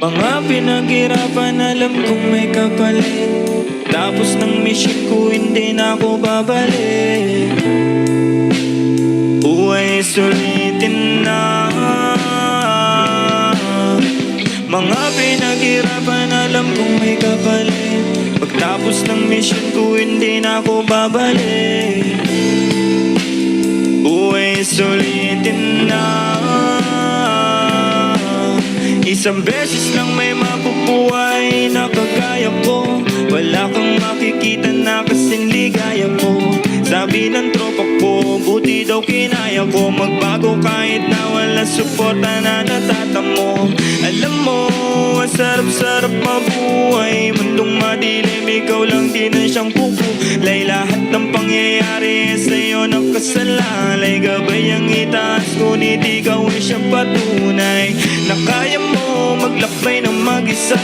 Mga pinaghirapan alam kong may kapalit. Tapos ng mission ko hindi na ako babalik. Buhay sulitin na. Mga pinaghirapan alam kong may kapalit. Pagtapos ng mission ko hindi na ako babalik. Buhay sulitin na. Isang beses lang may mabubuhay na kagaya ko. Wala kang makikita na kasing ligaya ko. Sabi ng tropa ko, buti daw kinaya ko magbago kahit na wala suporta na natatamo. Alam mo, ang sarap-sarap mabuhay. Mundong madilim, ikaw lang din ang siyang kukulay. Lahat ng pangyayari sa'yo nakasalalay. Gabay ang itaas, ngunit ikaw ay siyang patunay na kaya mo maglakbay ng mag-isa,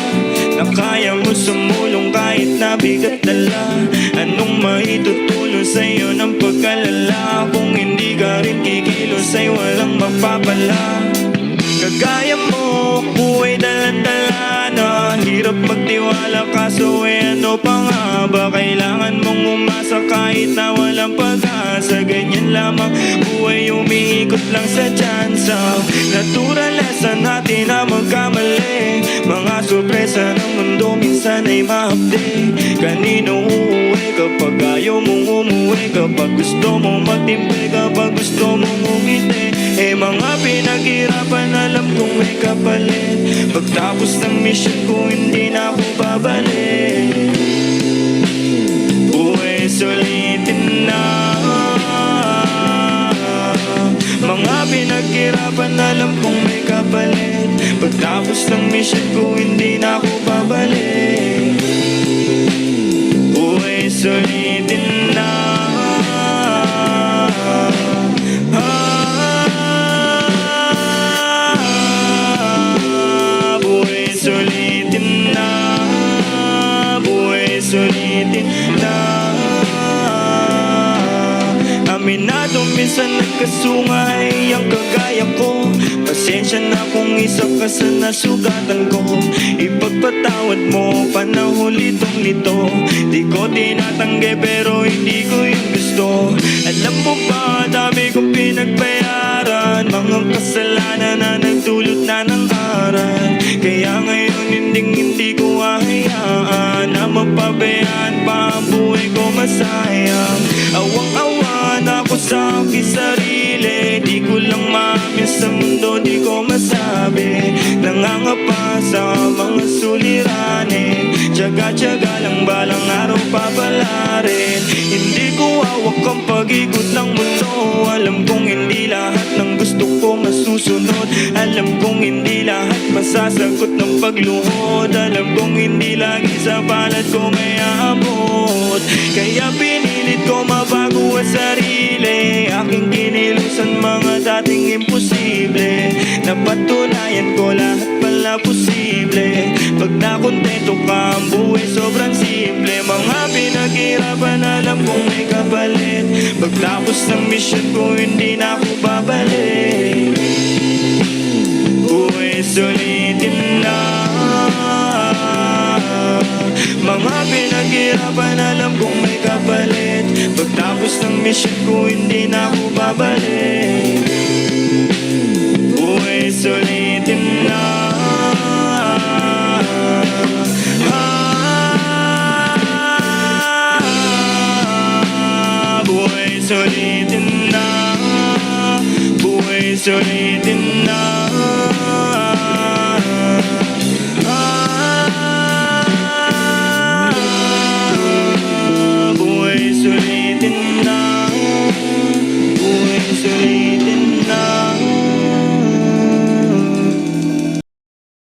na kaya mo sumulong kahit nabigat dala. Anong maitutulong sa'yo ng pagkalala? Kung hindi ka rin kikilos ay walang mapapala. Kagaya mo, buhay dalan-dala na. Hirap magtiwala kaso ano pa nga ba? Kailangan mong umasa kahit na walang pag-asa. Ganyan lamang buhay, umiikot lang sa tsansa. Natural lesson natin na magkamali. Mga sorpresa ng mundo minsan ay mahapdi. Kanino uuwi kapag ayaw mong umuwi? Kapag gusto mong magtimpi, kapag gusto mong umiti. Mga pinaghirapan alam kong may kapalit. Pagtapos ng mission ko hindi na ako babalik. Buhay sulitin na. Mga pinaghirapan alam kong may kapalit. Pagtapos ng mission ko hindi na ako babalik. Buhay sulitin na. Sulitin na, buhay sulitin na. Aminado minsan nagkasungay ang kagaya ko. Pasensya na kung isa ka sa nasugatan ko. Ipagpatawad mo, panahon litong-lito. Di ko tinatanggi pero hindi ko yung gusto. Alam mo ba, dami kong pinagbayaran. Mga kasalanan na nagdulot na ng aral. Kaya ngayon hindi ko hahayaan na mapabayaan pa ang buhay ko masayang. Awang-awa na ako sa aking sarili. Di ko lang maamin sa mundo, di ko masabi. Nangangapa sa mga suliranin. Tiyaga-tiyaga lang balang araw papalarin. Hindi ko hawak ang pag-ikot ng mundo. Alam kong hindi lahat ng gusto ko masusunod. Alam kong hindi lahat masasagot ng pagluhod. Alam kong hindi lagi sa palad ko may aabot. Kaya pinilit ko mabago ang sarili. Aking kinilusan mga dating imposible. Napatunayan ko lahat pala posible. Pag nakontento ka ang buhay sobrang simple. Mga pinaghirapan alam kong may kapalit. Pagtapos ng mission ko hindi na ako babalik. Buhay sulitin na. Mga pinaghirapan alam kong may kapalit. Pagtapos ng mission ko hindi na ako babalik. Buhay sulitin na. Buhay sulitin na. Buhay sulitin na.